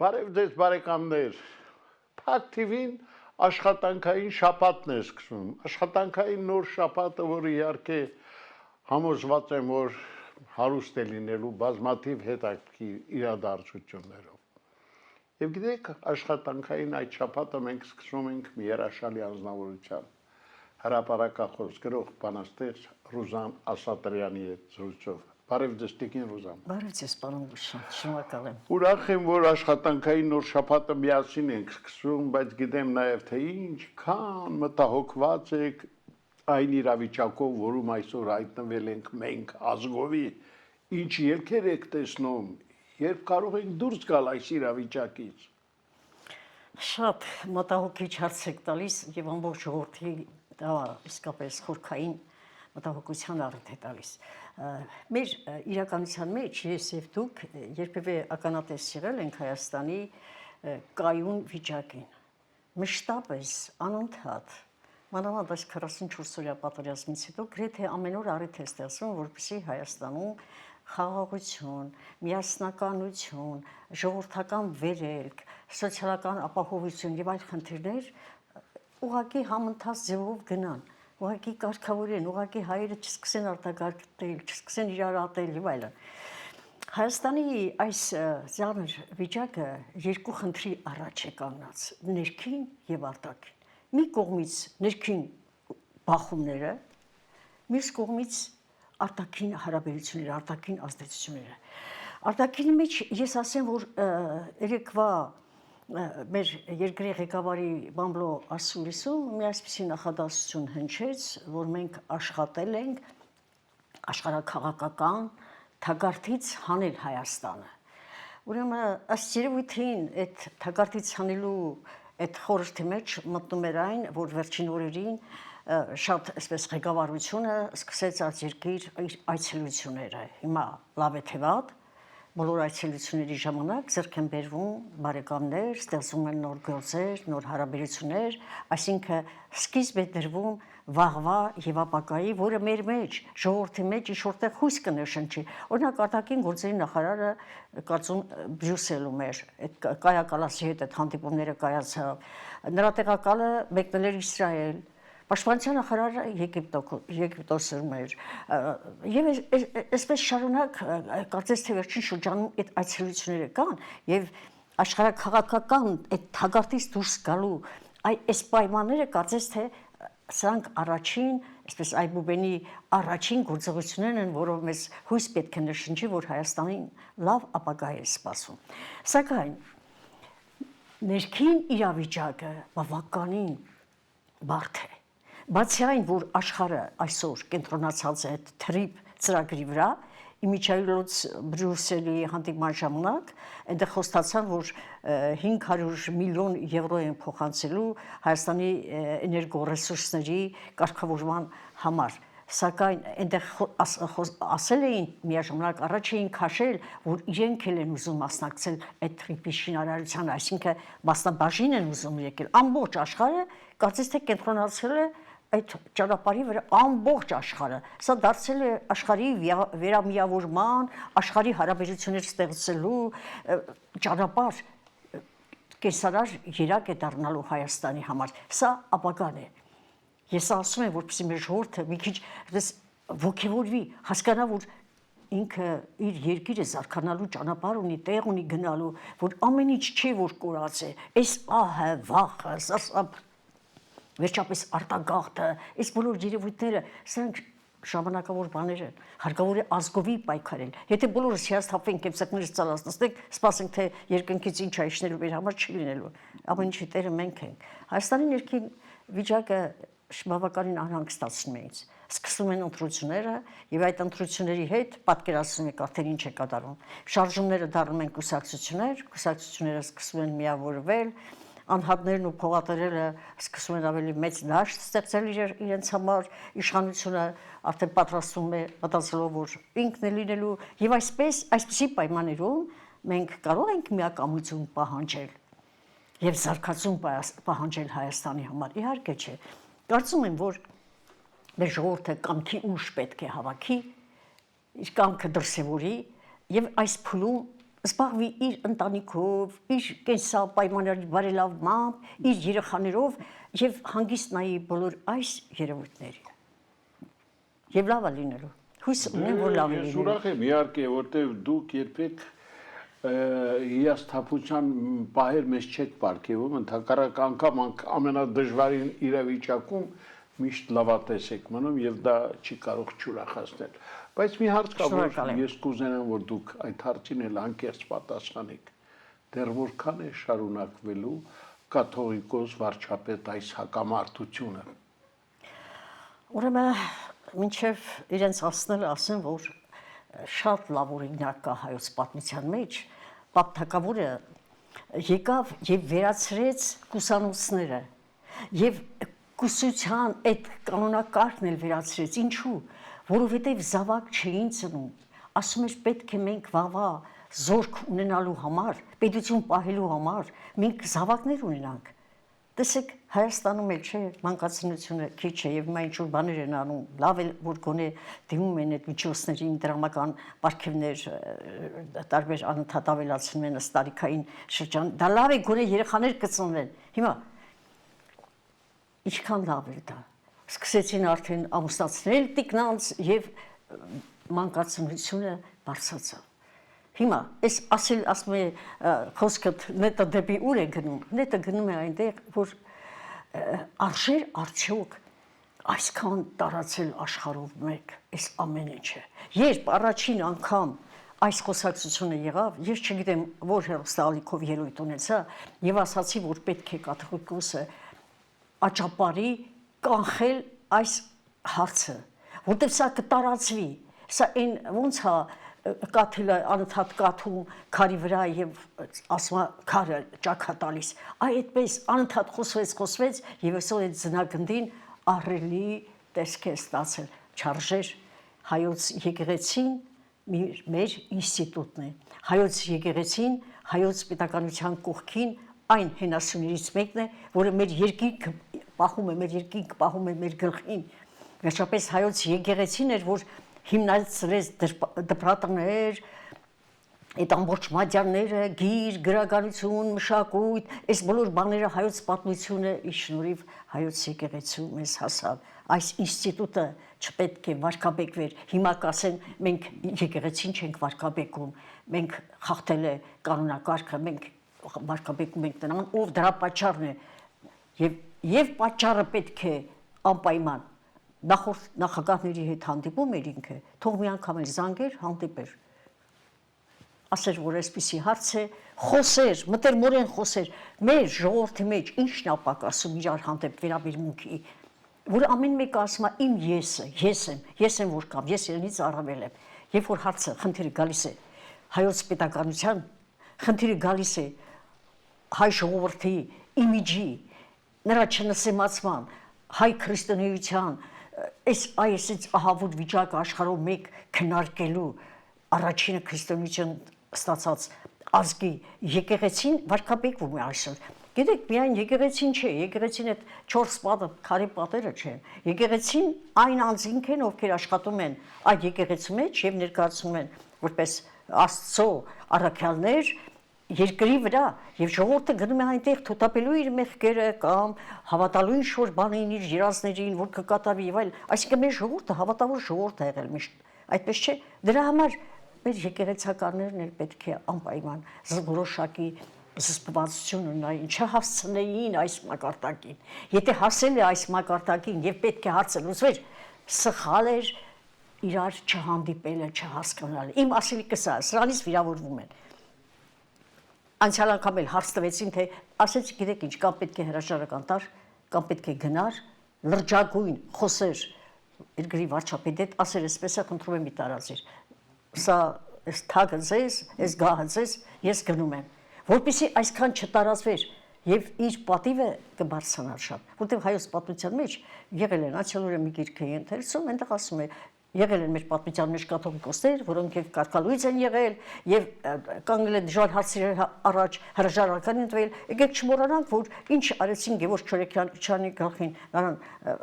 Բարև ձեզ բարեկամներ, Փակ TV-ին աշխատանքային շաբաթն է սկսում, աշխատանքային նոր շաբաթը, որը իհարկե համոզված եմ, որ հարուստ է լինելու բազմաթիվ հետաքրքիր իրադարձություններով։ Եվ գիտեք, աշխատանքային այդ շաբաթը մենք սկսում ենք մի երաշալի անձնավորությամբ, հրապարակախոս գրող բանաստեղծ Ռուզան Ասատրյանի հետ զրույցով։ Բարև ձեզ Տիկին Ռուզան։ Բարև ձեզ պարոն Գուշան, շնորհակալ եմ։ Ուրախ եմ, որ աշխատանքային նոր շաբաթը միասին ենք սկսում, բայց գիտեմ նաև թե ինչքան մտահոգված եք այն իրավիճակով, որում այսօր հայտնվել ենք մենք ազգովի, ինչ ելքեր եք տեսնում, երբ կարող ենք դուրս գալ այս իրավիճակից։ Շատ մտահոգիչ հարց եք տալիս եւ ամբողջ ժողովրդի դա իսկապես խորքային մտահոգության առիթ է տալիս։ Մեր իրականության մեջ ես եւ դուք երբևէ ականատես եղել ենք Հայաստանի կայուն վիճակին։ Մշտապես անընդհատ մանավանդ այս 44-օրյա պատերազմից հետո գրեթե ամեն օր առիթ է ստեղծվում, որպեսզի Հայաստանում խաղաղություն, միասնականություն, ժողովրդական վերելք, սոցիալական ապահովություն եւ այլ խնդիրներ ուղղակի համընթաց ձևով գնան։ Ուղղակի կարգավորեն, ուղղակի հայերը չսկսեն արտագաղթել, չսկսեն իրար ատել եւ այլն։ Հայաստանի այս ծանր վիճակը երկու խնդրի առաջ է կանգնած՝ ներքին եւ արտաքին։ Մի կողմից ներքին բախումները, մյուս կողմից արտաքին հարաբերությունները, արտաքին ազդեցությունները։ Արտաքինի մեջ ես ասեմ, որ երեկվա մեր երկրի ղեկավարի բամբլո ասուլիսում մի այսպիսի նախադասություն հնչեց, որ մենք աշխատել ենք աշխարհաքաղաքական թագարտից հանել Հայաստանը։ Ուրեմն ըստ երևույթին այդ թագարտից հանելու այդ խորհրդի մեջ մտնում էր այն, որ վերջին օրերին շատ այսպես ղեկավարությունը սկսեց արձերկիր իր այցելությունները։ Հիմա լավ է թե վատ, բոլոր այցելությունների ժամանակ ձեռք են բերվում բարեկամներ, ստեղծվում են նոր գործեր, նոր հարաբերություններ, այսինքն սկիզբ է դրվում վաղվա եւ ապագայի, որը մեր մեջ, ժողովրդի մեջ ինչ-որտեղ հույս կնշնչի։ Օրինակ արտաքին գործերի նախարարը կարծում Բրյուսելում էր, այդ Կայա Կալասի հետ այդ հանդիպումները կայացավ։ Նրա տեղակալը մեկնել էր Իսրայել, Պաշտպանության նախարարը Եգիպտոսում էր եւ այսպես շարունակ կարծես թե վերջին շրջանում այդ այցելությունները կան եւ աշխարհաքաղաքական այդ թագարտից դուրս գալու այս պայմանները կարծես թե սրանք առաջին այսպես այբուբենի առաջին գործողություններն են, որով մեզ հույս պետք է նշնչի, որ Հայաստանին լավ ապագա է սպասում։ Սակայն ներքին իրավիճակը բավականին բարդ է։ Բացի այն, որ աշխարհը այսօր կենտրոնացած է այդ թրիփ ծրագրի վրա, իմիջիայլոց Բրյուսելի հանդիպման ժամանակ այնտեղ խոստացան, որ 500 միլիոն եվրո են փոխանցելու Հայաստանի էներգոռեսուրսների կարգավորման համար։ Սակայն այնտեղ ասել էին միաժամանակ առաջ էին քաշել, որ իրենք են ուզում մասնակցել այդ թրիփի շինարարությանը, այսինքն մասնաբաժին են ուզում եկել։ Ամբողջ աշխարհը կարծես թե կենտրոնացել է այդ ճանապարհի վրա, ամբողջ աշխարհը։ Սա դարձել է աշխարհի վերամիավորման, աշխարհի հարաբերություններ ստեղծելու ճանապարհ, կեսարար երակ է դառնալու Հայաստանի համար։ Սա ապագան է։ Ես ասում եմ, որպեսզի մեր ժողովուրդը մի քիչ ոգևորվի, հասկանա, որ ինքը իր երկիրը զարգանալու ճանապարհ ունի, տեղ ունի գնալու, որ ամեն ինչ չի որ կորած է։ Այս ահը, վախը, սարսափ վերջապես արտագաղթը, այս բոլոր երևույթները, սրանք ժամանակավոր բաներ են, հարկավոր է ազգովի պայքարել։ Եթե բոլորս հիասթափվենք եւ ծնկներս ծալացնենք, սպասենք թե երկնքից ինչ այշներու մեր համար չի լինելու։ Ամեն ինչի տերը մենք ենք։ Հայաստանի ներքին վիճակը բավականին անհանգստացնում է ինձ։ Սկսում են ընտրությունները եւ այդ ընտրությունների հետ պատկերացնում եք արդեն ինչ է կատարվում։ Շարժումները դառնում են կուսակցություններ, կուսակցությունները սկսում են միավորվել, անհատներն ու փողատերերը սկսում են ավելի մեծ դաշտ ստեղծել իրենց համար, իշխանությունը արդեն պատրաստվում է մտածելով, որ ինքն է լինելու եւ այսպիսի պայմաններում մենք կարող ենք միակամություն պահանջել եւ զարգացում պահանջել Հայաստանի համար։ Իհարկե չէ։ Կարծում եմ, որ մեր ժողովուրդը կամքի ուժ պետք է հավաքի, իր կամքը դրսևորի եւ այս փուլում զբաղվի իր ընտանիքով, իր կենսապայմանների բարելավմամբ, իր երեխաներով եւ հանգիստ նայի բոլոր այս երևույթների։ Եվ լավ է լինելու։ Հույս ունեմ, որ լավ է Ես լինելու։ ուրախ եմ, իհարկե, որտեղ դուք երբեք հիասթափության պահեր մեզ չեք պարգևում, ընդհակառակ անգամ ամենադժվարին իրավիճակում միշտ լավատես եք մնում եւ դա չի կարող չուրախացնել։ Բայց մի հարց կա, որ ես կուզենամ, որ դուք այդ հարցին էլ անկեղծ պատասխանեք։ Դեռ որքան է շարունակվելու կաթողիկոս վարչապետ այս հակամարտությունը։ Ուրեմն մինչև իրենց ասնելը ասեմ, որ շատ լավ օրինակ կա հայոց պատմության մեջ, Պապ Թագավորը եկավ եւ վերացրեց կուսանոցները եւ կուսության այդ կանոնակարգն էլ վերացրեց, ինչու, որովհետեւ զավակ չէին ծնում, ասում էր պետք է մենք վաղվա զորք ունենալու համար, պետություն պահելու համար մենք զավակներ ունենանք։ Տեսեք, Հայաստանում էլ չէ, մանկացնությունը քիչ է եւ մա ինչ-որ բաներ են անում, լավ է որ գոնե դիմում են այդ միջոցներին դրամական պարգևներ տարբեր անընդհատ ավելացնում են ըստ տարիքային շրջան, դա լավ է գոնե երեխաներ կծնվեն։ Հիմա ինչքան լավ է դա։ Սկսեցին արդեն ամուսնացնել տիկնանց եւ մանկացնությունը բարձրացավ։ Հիմա այս ասում է խոսքը նետը դեպի ուր է գնում, նետը գնում է այնտեղ, որ արժեր արդյոք այսքան տարածել աշխարհով մեկ այս ամեն ինչը։ Երբ առաջին անգամ այս խոսակցությունը եղավ, ես չգիտեմ որ հեռուստաալիքով ելույթ ունեցա եւ ասացի, որ պետք է կաթողիկոսը աճապարի կանխել այս հարցը, որտեղ սա կտարածվի, սա այն ոնց է կաթիլը անընդհատ կաթում քարի վրա եւ ասում քարը ճակա տալիս, այդպես անընդհատ խոսվեց եւ այսօր այդ զնագնդին ահռելի տեսք է ստացել, չարժեր հայոց եկեղեցին մեր ինստիտուտն է, հայոց եկեղեցին, հայոց պետականության կողքին այն հենասյուներից մեկն է, որը մեր երկինքը պահում է մեր գլխին, վերջապես հայոց եկեղեցին էր, որ հիմնացրեց դպրատներ, այդ ամբողջ մատյանները, գիր, գրականություն, մշակույթ, այս բոլոր բաները հայոց պատմությունը ի շնորհիվ հայոց եկեղեցու մեզ հասավ։ Այս ինստիտուտը չպետք է վարկաբեկվեր։ Հիմա կասեն, մենք եկեղեցին չենք վարկաբեկում, մենք խախտել է կանոնակարգը, մենք վարկաբեկում ենք նրան, ով դրա պատճառն է։ Եվ պատճառը պետք է անպայման նախորդ նախագահների հետ հանդիպում էր ինքը, թող մի անգամ էլ զանգեր, հանդիպեր։ Ասեր, որ այսպիսի հարց է, խոսեր, մտերմորեն խոսեր, մեր ժողովրդի մեջ ինչն է պակասում իրար հանդեպ վերաբերմունքի, որ ամեն մեկը ասում է իմ ես եմ որ կամ, ես իրենից առավել եմ, երբ որ հարցը խնդիրը գալիս է հայոց պետականության, խնդիրը գալիս է հայ ժողովրդի իմիջի, նրա չնսեմացման, հայ քրիստոնեության, այս ահավոր վիճակը աշխարհով մեկ քննարկելու առաջինը քրիստոնեություն ստացած ազգի եկեղեցին վարկաբեկվում է այսօր։ Գիտեք, միայն եկեղեցին չէ, եկեղեցին այդ 4 պատը, քարի պատերը չեն։ Եկեղեցին այն անձինք են, ովքեր աշխատում են այդ եկեղեցու մեջ եւ ներկայացնում են որպես Աստծո առաքյալներ երկրի վրա եւ ժողովուրդը գնում է այնտեղ թոթափելու իր մեղքերը կամ հավատալու ինչ-որ բանին, իր երազներին, որ կկատարվի եւ այլ, այսինքն մեր ժողովուրդը հավատավոր ժողովուրդ է եղել միշտ, այդպես չէ։ Դրա համար մեր եկեղեցականներն էլ պետք է անպայման որոշակի զսպվածություն ունենային, չհասցնեին այս մակարդակին։ Եթե հասել է այս մակարդակին եւ պետք է հարցը լուծվեր, սխալ էր իրար չհանդիպելը, չհասկանալը։ Իմ ասելիքս է, սրանից վիրավորվում են։ Անցյալ անգամ էլ հարց տվեցին, թե ասեցի, գիտեք ինչ, կամ պետք է հրաժարական տար, կամ պետք է գնար, լրջագույն խոսեր երկրի վարչապետի հետ, ասեր այսպես է, խնդրում եմ մի տարածիր։ Սա այս թագը ձեզ, այս գահը ձեզ, ես գնում եմ, որպեսզի այսքան չտարածվեր եւ իր պատիվը կբարձրանար շատ, որտեղ հայոց պատմության մեջ եղել են անցյալ օրը մի գիրք է ընթերցում, այնտեղ ասում է եղել են մեր պատմության մեջ կաթողիկոսներ, որոնք եւ կարգալույծ են եղել եւ կանգնել են դժվար հարցերի առաջ հրաժարական են տվել։ Եկեք չմոռանանք, որ ինչ արեցին Գևորգ Չորեքյանի գլխին, նրան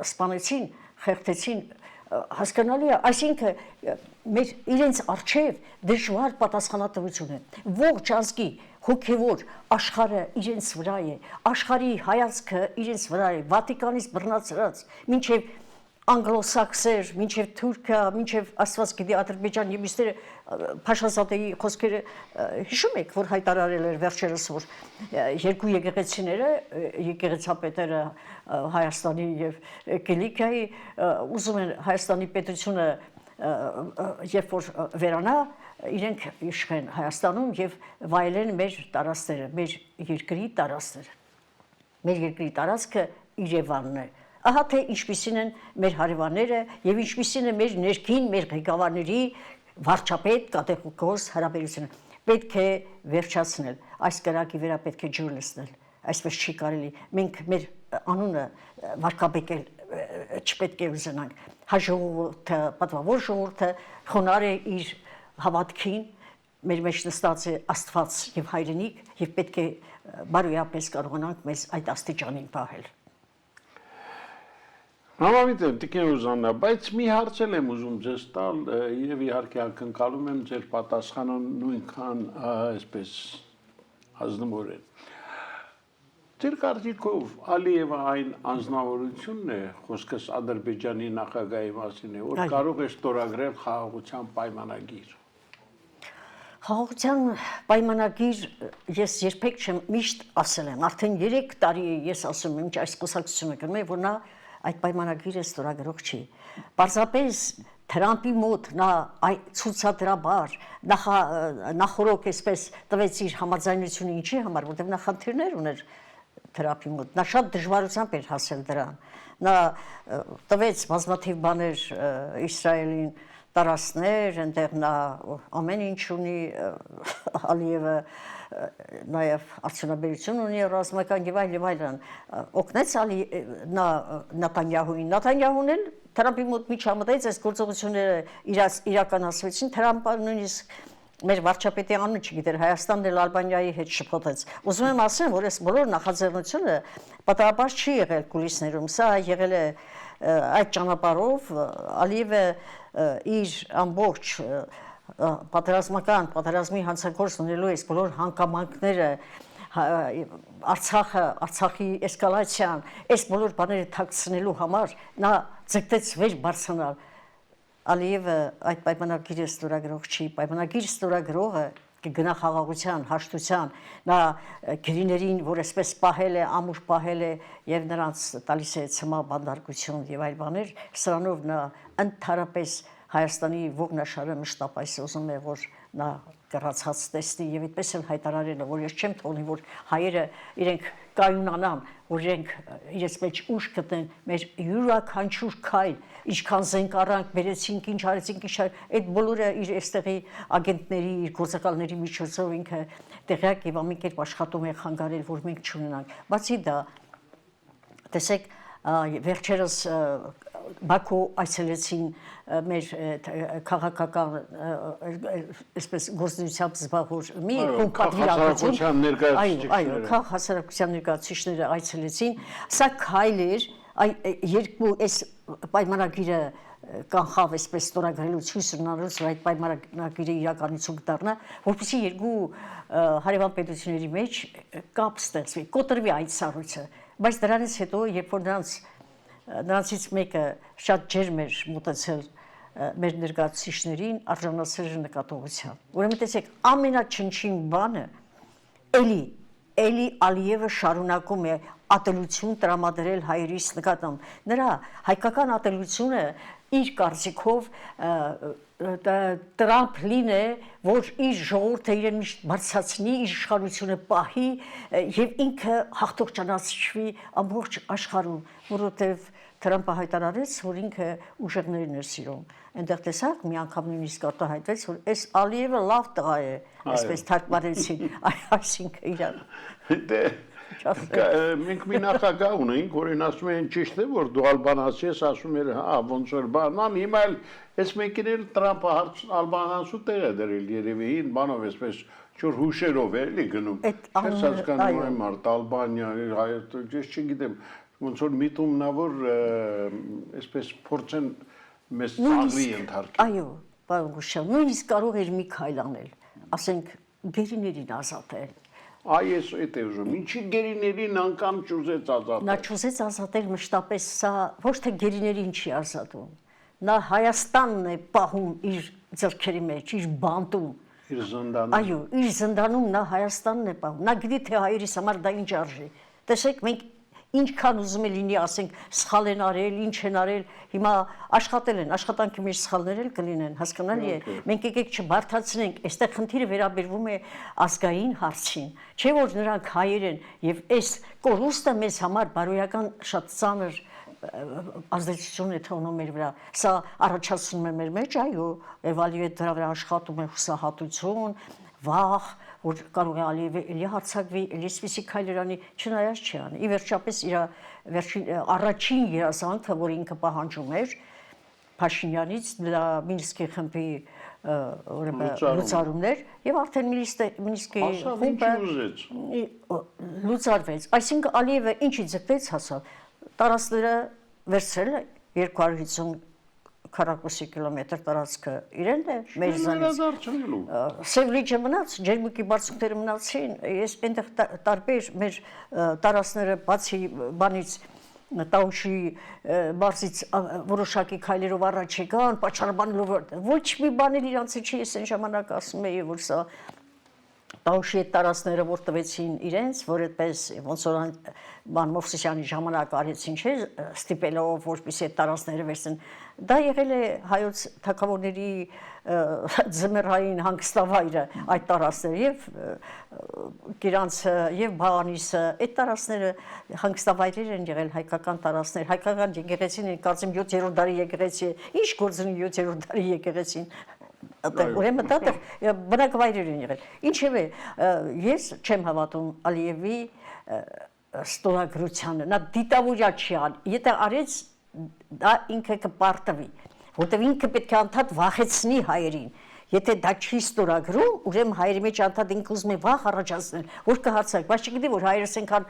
սպանեցին, խեղդեցին, հասկանալի է, այսինքն մեր իրենց արժև դժվար պատասխանատվություն է։ Ողջ ազգի հոգևոր աշխարհը իրենց վրա է, աշխարհի հայացքը իրենց վրա է, Վատիկանից բռնացրած, մինչև անգլոսաքսեր, մինչև Թուրքիա, մինչև Աստված գիտի Ադրբեջան եւ մյուսները Փաշազադեի խոսքերը հիշում եք, որ հայտարարել էր վերջերս, որ երկու եկեղեցիները, եկեղեցապետերը Հայաստանի եւ Կիլիկիայի ուզում են Հայաստանի պետությունը երբ որ վերանա, իրենք իշխեն Հայաստանում եւ վայելեն մեր տարածքները, մեր երկրի տարածքները։ Մեր երկրի տարածքը Երևանն է։ Ահա թե ինչպիսին են մեր հարևանները եւ ինչպիսին է մեր ներքին, մեր ղեկավարների վարչապետ կատեգորիոս հարաբերությունը։ Պետք է վերջացնել, այս կրակի վրա պետք է ջուր լցնել, այսպես չի կարելի։ Մենք մեր անունը վարկաբեկել չպետք է ուզենանք։ Հաջողորդը, պատվավոր ժողովուրդը խոնարհ է իր հավատքին, մեր մեջ նստած է Աստված եւ հայրենիք եւ պետք է բարոյապես կարողանանք մեզ այդ աստիճանին պահել։ Համամիտ եմ, Տիկին Ռուզաննա, բայց մի հարց եմ ուզում ձեզ տալ եւ իհարկե ակնկալում եմ ձեր պատասխանը նույնքան այսպես ազնվորեն։ Ձեր կարծիքով Ալիևը այն անձնավորությունն է, խոսքս Ադրբեջանի նախագահի մասին է, որ կարող է ստորագրել խաղաղության պայմանագիր։ Խաղաղության պայմանագիր ես երբեք չեմ միշտ ասել եմ, արդեն 3 տարի է ես ասում եմ, ինչ այս կուսակցությունը գնում է, որ նա այդ պայմանագիրը ստորագրող չի։ Պարզապես Թրամփի մոտ նա ցուցադրաբար նախորոք այսպես տվեց իր համաձայնությունը ինչի համար, որտեղ նա խնդիրներ ուներ Թրամփի մոտ։ Նա շատ դժվարությամբ էր հասել դրան։ Նա տվեց բազմաթիվ բաներ Իսրայելին տարածքներ, այնտեղ նա ամեն ինչ ունի, Ալիևը նաև արդյունաբերություն ունի ռազմական եւ այլն, օգնեց Նեթանյահուին։ Նեթանյահուն էլ Թրամփի մոտ միջամտեց, այս գործողությունները իրականացվեցին, Թրամփը նույնիսկ մեր վարչապետի անունը չգիտեր, Հայաստանն էլ Ալբանիայի հետ շփոթեց։ Ուզում եմ ասեմ, որ այս բոլոր նախաձեռնությունը պատահաբար չի եղել կուլիսներում, սա եղել է այդ ճանապարհով Ալիևը իր ամբողջ պատերազմի հանցագործ ունելու այս բոլոր հանգամանքները Արցախի էսկալացիան, այս բոլոր բաները թաքցնելու համար նա ձգտեց վեր բարձրանալ։ Ալիևը այդ պայմանագիրը ստորագրող չի, պայմանագիր ստորագրողը կգնա խաղաղության, հաշտության, նա գերիներին, որ այսպես պահել է, ամուր պահել է եւ նրանց տալիս է ցմահ բանդարկություն եւ այլ բաներ, սրանով նա ընդհանրապես Հայաստանի ողնաշարը մշտապես ուզում է, որ նա կռացած տեսնի եւ այդպես էլ հայտարարել է, որ ես չեմ թողնի, որ հայերը իրենք կայունանան, որ իրենք իրենց մեջ ուժ գտնեն, մեր յուրաքանչյուր քայլ, ինչքան զենք առանք, բերեցինք, ինչ արեցինք, այդ բոլորը իր այստեղի ագենտների, իր գործակալների միջոցով ինքը տեղյակ եւ ամեն կերպ աշխատում է խանգարել, որ մենք չունենանք։ Բացի դա, տեսեք, վերջերս Բաքու այցելեցին մեր քաղաքական այսպես գործունեությամբ զբաղվող մի հասարակության ներկայացուցիչները, հասարակության ներկայացուցիչները այցելեցին, սա քայլ էր, երկու այս պայմանագիրը կանխավ այսպես ստորագրելու ցույց տալուց, որ այդ պայմանագիրը իրականություն կդառնա, որպեսզի երկու հարևան պետությունների մեջ կապ ստեղծվի, կոտրվի այդ սառույցը, բայց դրանից հետո, երբ որ նրանցից մեկը շատ ջերմ էր մտածել մեր ներկայացուցիչներին, արժանացել էր նկատողության։ Ուրեմն տեսեք, ամենաչնչին բանը էլի Ալիևը շարունակում է ատելություն տրամադրել հայերիս նկատմամբ։ Նրա հայկական ատելությունը իր կարծիքով Տրամփլին է, որ իր ժողովուրդը իրեն միշտ բարձրացնի, իր իշխանությունը պահի եւ ինքը հաղթող ճանաչվի ամբողջ աշխարհում, որովհետեւ Թրամփը հայտարարեց, որ ինքը ուժեղներն է սիրում։ Այնտեղ տեսակ մի անգամ նույնիսկ արտահայտվեց, որ այս Ալիևը լավ տղա է, այսպես թարգմանեցին, այսինքն իրան։ Մենք մի նախագահ ունենք, որին ասում են ճիշտ է, որ դու ալբանացի ես, ասում էր, հա, ոնց որ բան, հիմա էլ այս մեկին էլ Տրամփը ալբանացու տեղ է դրել երևի, բանով այսպես չոր հուշերով է էլի գնում։ Չես հասկանում եմ մարդ Ալբանիա, Հայաստան, ես չգիտեմ, ոնց որ միտումնավոր այսպես փորձեն մեզ ծաղրի ընթարկի։ Այո, պարոն Գուշյան, նույնիսկ կարող էր մի քայլ անել, ասենք գերիներին ազատել։ Այս էդ է ուզում, ինչի գերիներին անգամ ճուզեց ազատել։ Նա ճուզեց ազատել մշտապես սա ոչ թե գերիներին չի ազատում։ Նա Հայաստանն է պահում իր ձեռքերի մեջ, իր բանտում։ Իր զնդանում։ Այո, իր զնդանում նա Հայաստանն է պահում։ Նա գիտի թե հայերիս համար դա ինչ արժի։ Տեսեք, մենք ինչքան ուզում է լինի, ասենք, սխալ են արել, ինչ են արել, հիմա աշխատել են, աշխատանքի մեջ սխալներ էլ կլինեն, հասկանալի է։ Մենք եկեք չբարթացնենք, այստեղ խնդիրը վերաբերվում է ազգային հարցին։ Չէ՞ որ նրանք հայեր են եւ այս կորուստը մեզ համար բարոյական շատ ծանր ազդեցություն է թողնում մեր վրա։ Սա առաջացնում է մեր մեջ, այո, եւ Ալիևը դրա վրա աշխատում է հուսահատություն, վախ, որ կարող է Ալիևը էլի հարձակվի, էլի սպիսի քայլեր անի, չնայած չի անի։ Ի վերջապես իր վերջին առաջին երազանքը, որ ինքը պահանջում էր Փաշինյանից, դրա Մինսկի խմբի լուծարումներ եւ արդեն Մինսկի խումբը լուծարվեց։ Այսինքն Ալիևը ինչի ձգտեց հասավ, տարածքները վերցրել 250 քառակուսի կիլոմետր տարածքը իրեն է մեզանից։ Սև լիճը մնաց, ջերմուկի բարձունքները մնացին, ես այնտեղ տարբեր մեր տարածքները բացի բանից Տաուշի մարզից որոշակի քայլերով առաջ եկան, պատճառաբանելով ոչ մի բան էլ իրանցի չի, ես այն ժամանակ ասում էի, որ սա Տաուշի այդ տարածքները որ տվեցին իրենց, որ այդպես ոնց որ բան Մովսիսյանի ժամանակ արեցին, չէ, ստիպելով որպեսզի այդ տարածքները վերցնեն։ Դա եղել է հայոց թագավորների ձմեռային հանգստավայրը այդ տարածքները եւ Գիրանցը եւ Բաղանիսը, այդ տարածքները հանգստավայրեր են եղել հայկական տարածքներ, հայկական եկեղեցին, կարծեմ 7-րդ դարի եկեղեցի, ինչ գործունի 7-րդ դարի եկեղեցին ուրեմն դա բնակավայրեր են եղել։ Ինչևէ, ես չեմ հավատում Ալիևի ստորագրությանը, նա դիտավորյա չի անի, եթե արեց դա ինքը կպարտվի, որտեղ ինքը պետք է անդադ վախեցնի հայերին։ Եթե դա չի ստորագրում, ուրեմն հայերի մեջ անդադ ինքը ուզում է վախ առաջացնել, որ կհարցակ, բայց չգիտի որ հայերս այնքան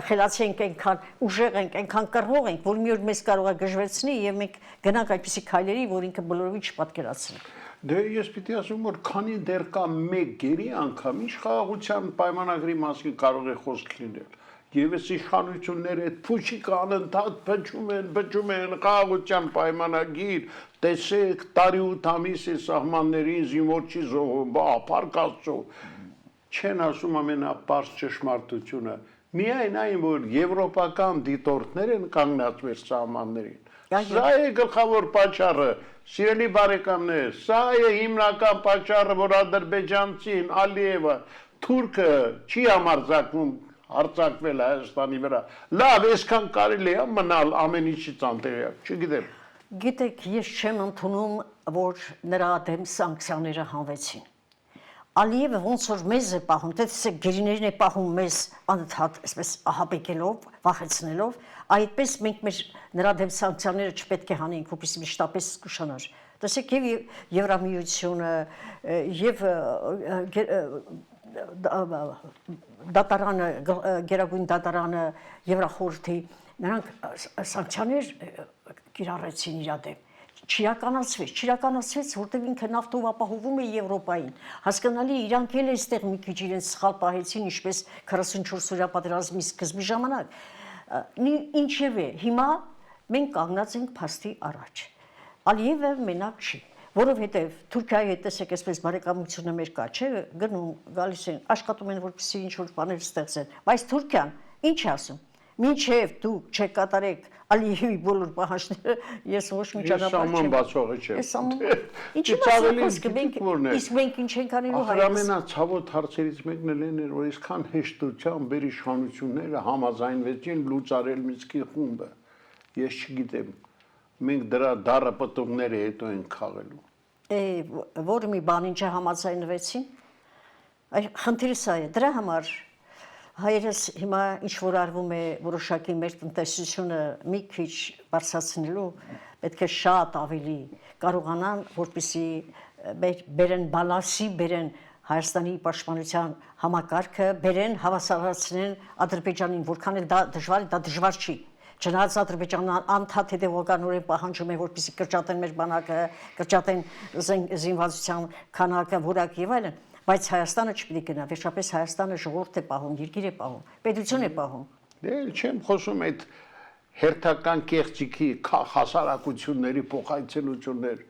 խելացի ենք, այնքան ուժեղ ենք, այնքան կռվող ենք, որ մի օր մեզ կարող է գժվեցնի եւ մենք գնանք այդպիսի քայլերի, որ ինքը բոլորովին չպատկերացնի։ Դե ես պիտի ասում որ քանի դեռ կա մեկ գերի անգամ ինչ խաղաղության պայմանագրի մասին կարող է խոսք լինել։ Եվ այս իշխանությունները այդ փուչիկը անընդհատ բջում են խաղաղության պայմանագիր, տեսեք տարի 8 ամիսի սահմաններին զինվոր չի զոհում, բա փառք Աստծո։ Չեն ասում ամենապարզ ճշմարտությունը։ Միայն այն որ եվրոպական դիտորդներ են կանգնած մեր սահմաններին։ Սա է գլխավոր պատճառը, սիրելի բարեկամներ, սա է հիմնական պատճառը, որ ադրբեջանցին Ալիևը թուրքը չի համարձակվում հարձակվել Հայաստանի վրա։ Լավ, այսքան կարելի է մնալ ամեն ինչից անտեղյակ, չգիտեմ։ Գիտեք, ես չեմ ընդունում, որ նրա դեմ սանկցիաները հանվեցին։ Ալիևը ոնց որ մեզ է պահում, տեսեք գերիներին է պահում մեզ անընդհատ այսպես ահաբեկելով, վախեցնելով, այդպես մենք մեր նրա դեմ սանկցիաները չպետք է հանենք, որպեսզի մշտապես զգուշանար։ Տեսեք եւ Եվրամիությունը եւ դատարանը, Գերագույն դատարանը, Եվրախորհրդի, նրանք սանկցիաներ կիրառեցին իր դեմ։ Չիրականացվեց, որտեղ ինքը նավթով ապահովում է Եվրոպային։ Հասկանալի իրանք էլ այստեղ մի քիչ իրենց սխալ պահեցին, ինչպես 44-օրյա պատերազմի սկզբի ժամանակ։ Ինչևէ, հիմա մենք կանգնած ենք փաստի առաջ։ Ալիևը մենակ չի, որովհետև Թուրքիայի հետ տեսեք այսպես բարեկամությունը մեր կա, չէ, գնում, գալիս են, աշխատում են որպեսզի ինչ-որ բաներ ստեղծեն, բայց Թուրքիան ինչ է ասում։ Մինչև դուք չկատարեք Ալիևի բոլոր պահանջները, ես ոչ մի ճանապարհ չեմ։ Ես սահման բացողը չեմ։ Ինչի՞ խոսքը իսկ մենք ինչ ենք անելու հայերս։ Ամենացավոտ հարցերից մեկն էլ էր, որ այսքան հեշտությամբ մեր իշխանությունները համաձայնվեցին լուծարել Մինսկի խումբը։ Ես չգիտեմ, մենք դրա դառը պտուղները հետո ենք խաղելու։ Որ մի բանին չհամաձայնվեցին։ Խնդիրը սա է, դրա համար հայերս հիմա ինչ որ արվում է որոշակի մեր տնտեսությունը մի քիչ բարձրացնելու, պետք է շատ ավելի կարողանան, որպեսզի բերեն բալանսի, բերեն Հայաստանի պաշտպանության համակարգը, բերեն հավասարացնեն Ադրբեջանին, որքան էլ դա դժվար չի։ Չնայած Ադրբեջանը անդադ հետևողականորեն պահանջում է, որպեսզի կրճատեն մեր բանակը, կրճատեն զինվածության քանակը, որակը եւ այլն, բայց Հայաստանը չպիտի գնա, վերջապես Հայաստանը ժողովուրդ է պահում, երկիր է պահում, պետություն է պահում։ Դե չեմ խոսում այդ հերթական կեղծիքի հասարակությունների փոխայցելություններ։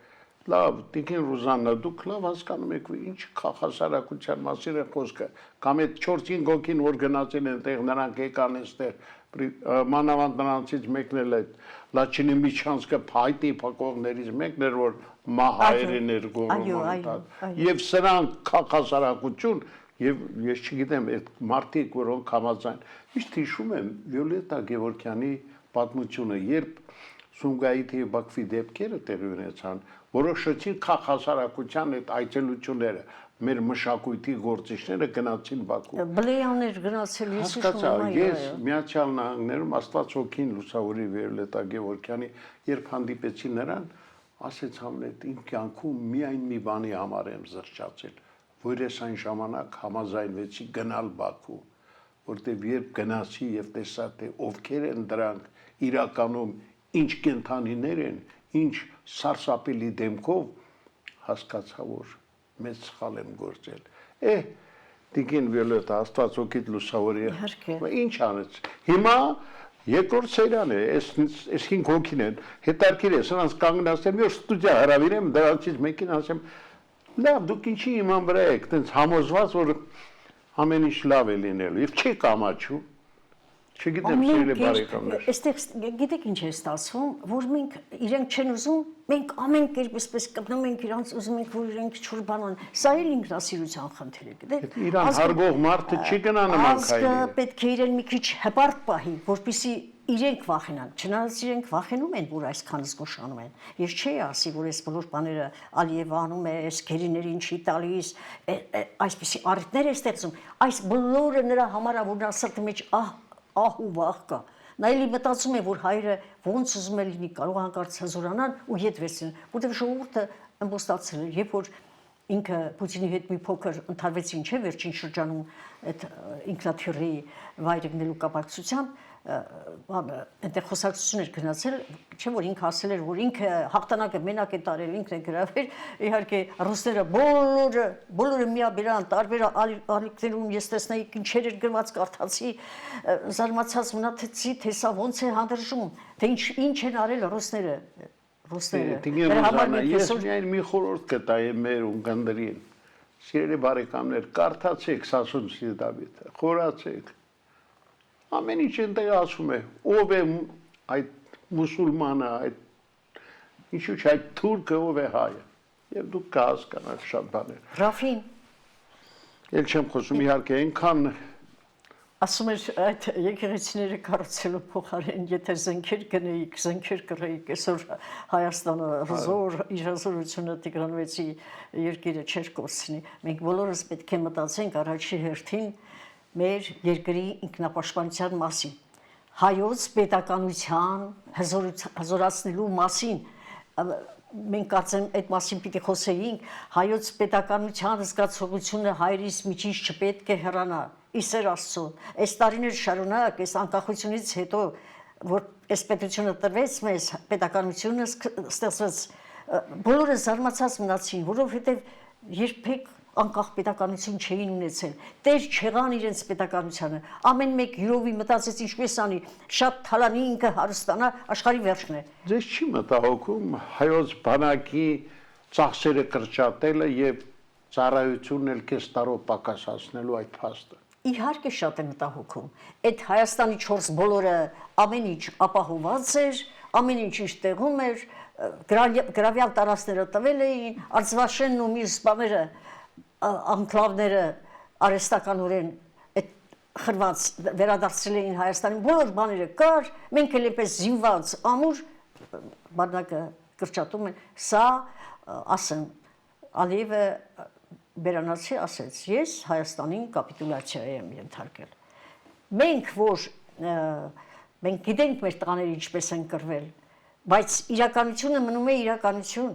Լավ, Տիկին Ռուզաննա, դուք լավ հասկանում եք, ինչ հասարակության մասին է խոսքը, կամ այդ 4-5 հոգին, որ գնացել են այդտեղ, նրանք եկան այստեղ, մանավանդ նրանցից մեկն էլ այդ Լաչինի Միչանսկը փայտի փակողներից մեկն էր, որ մահայերին էր գոռում, եւ սրանք հասարակություն, եւ ես չգիտեմ, այդ մարդիկ, որոնք համաձայն, միշտ հիշում եմ Վիոլետա Գևորգյանի պատմությունը, երբ Սումգայիթի եւ Բաքվի դեպքերը տեղի ունեցան, որոշեցին հասարակության այդ այցելությունները, մեր մշակույթի գործիչները գնացին Բաքու։ Բլեյաններ գնացել, ես հասկացա, ես Միացյալ Նահանգներում Աստված օգին լուսավորի Վիոլետա Գևորգյանի, երբ հանդիպեցի նրան, ասեց Համլետ, իմ կյանքում միայն մի բանի համար եմ զղջացել, որ ես այն ժամանակ համաձայնվեցի գնալ Բաքու, որտեղ երբ գնացի եւ տեսա, թե ովքեր են դրանք իրականում, ինչ կենթանիներ են, ինչ սարսափելի դեմքով, հասկացա, որ մեծ սխալ եմ գործել։ Տիկին Վիոլետա, Աստված օգիտ լուսավորի, ինչ անեց։ Հիմա երկրորդ սերիան է, այս 5 հոգին են, հետարքիր է, սրանց կանգնացել, մի օր ստուդիա հրավիրեմ, դրանցից մեկին ասեմ, լավ, դուք ինչի իման վրա եք, տենց համոզված, որ ամեն ինչ լավ է լինելու, եւ չի կամաչու, չգիտեմ, սիրելի բարեկամներ։ Այստեղ գիտեք ինչ է ստացվում, որ մենք իրենք չեն ուզում, մենք ամեն կերպ այսպես կպնում ենք իրանց, ուզում ենք, որ իրենք չոր բանան։ Սա էլ ինքնասիրության խնդիր է, գիտեք։ Իրան հարգող մարդը չի գնա նման քայլի։ Ազգը պետք է իրեն մի քիչ հպարտ պահի, որպեսզի իրենք վախենան, չնայած իրենք վախենում են, որ այսքան զգուշանում են։ Ես չի ասի, որ այս բոլոր բաները Ալիևը անում է, այս գերիներին չի տալիս, այսպեսի առիթներ է ստեղծում։ Այս բոլորը նրա համար է, որ նա սրտի մեջ ահ ու վախ կա։ Նա էլի մտածում է, որ հայրը ոնց ուզում է լինի, կարող հանկարծ հզորանան ու ետ վերցնեն, որտեղ ժողովուրդը ըմբոստացել է, երբ որ ինքը Պուտինի հետ մի փոքր ընդհարվեցին, չէ, վերջին շրջանում այդ ինքնաթիռի վայր գնելու կապակցությամբ, այնտեղ խոսակցություններ գնացել, չէ, որ ինքը ասել էր, որ ինքը հաղթանակը մենակ է տարել, ինքն է գրավել, իհարկե ռուսները բոլորը միաբերան, տարբեր ալիքներում ես տեսնեի ինչեր էր գրված, կարդացի, զարմացած մնացի, թե սա ոնց է հանդրժում, թե ինչ են արել ռուսները։ Ես միայն մի խորհուրդ կտայեմ մեր ունկնդրին, սիրելի բարեկամներ, կարդացեք Սասունցի Դավիթը, խորացեք, ամեն ինչ այնտեղ ասում է, ով է այդ մուսուլմանը, ինչու՞ չէ այդ թուրքը, ով է հայը, եւ դուք կհասկանաք շատ բաներ։ Ռաֆին Էլ չեմ խոսում, իհարկե, այնքան ասում էր այդ եկեղեցիները կառուցելու փոխարեն, եթե զենքեր գնեիք, զենքեր կռեիք, այսօր Հայաստանը հզոր իր հզորությունը Տիգրանովիցի երկիրը չէր կորցնի։ Մենք բոլորս պետք է մտածենք առաջի հերթին մեր երկրի ինքնապաշտպանության մասին, հայոց պետականության հզորացնելու մասին, մենք կարծեմ այդ մասին պիտի խոսեինք, հայոց պետականության զգացողությունը հայրից միջից չպետք է հեռանա, իսեր Աստծո, այս տարիներ շարունակ, այս անկախությունից հետո, որ այս պետությունը տրվեց մեզ, պետականությունը ստեղծվեց, բոլորը զարմացած մնացին, որովհետև երբեք անկախ պետականություն չէին ունեցել, տեր չեղան իրենց պետականությանը, ամեն մեկ յուրովի մտածեց ինչպես անի, շատ թալանի ինքը հարստանա, աշխարհի վերջն է։ Ձեզ չի մտահոգում հայոց բանակի ծախսերը կրճատելը եւ ծառայությունն էլ կես տարով պակասացնելու այդ փաստը։ Իհարկե շատ է մտահոգում։ Այդ Հայաստանի 4 բոլորը ամեն ինչ ապահոված էր, ամեն ինչ իր տեղում էր, գրավյալ տարածքները տվել էին, Արցվաշենն ու մյուս բաները անկլավները արհեստականորեն այդ խրված վերադարձրել էին Հայաստանին, բոլոր բաները կար, մենք էլ էպես զինված ամուր բանակը կրճատում են, սա ասեմ, Ալիևը Բերանացի ասեց, ես Հայաստանին կապիտուլյացիա եմ ենթարկել։ Մենք գիտենք մեր տղաները ինչպես են կռվել, բայց իրականությունը մնում է իրականություն։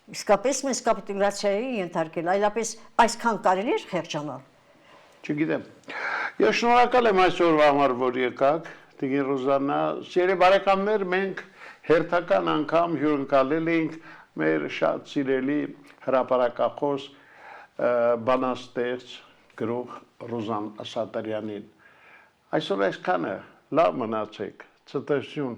Իսկապես մեզ կապիտուլյացիայի ենթարկել, այլապես այսքան կարելի է խեղճանալ։ Չգիտեմ։ Ես շնորհակալ եմ այսօրվա համար, որ եկաք, Տիկին Ռոզաննա, սիրելի բարեկամներ, մենք հերթական անգամ հյուրընկալել ենք մեր շատ սիրելի հրապարակախոս բանաստեղծ գրող Ռոզան Ասատրյանին։ Այսօր այսքանը, լավ մնացեք, ցտեսություն։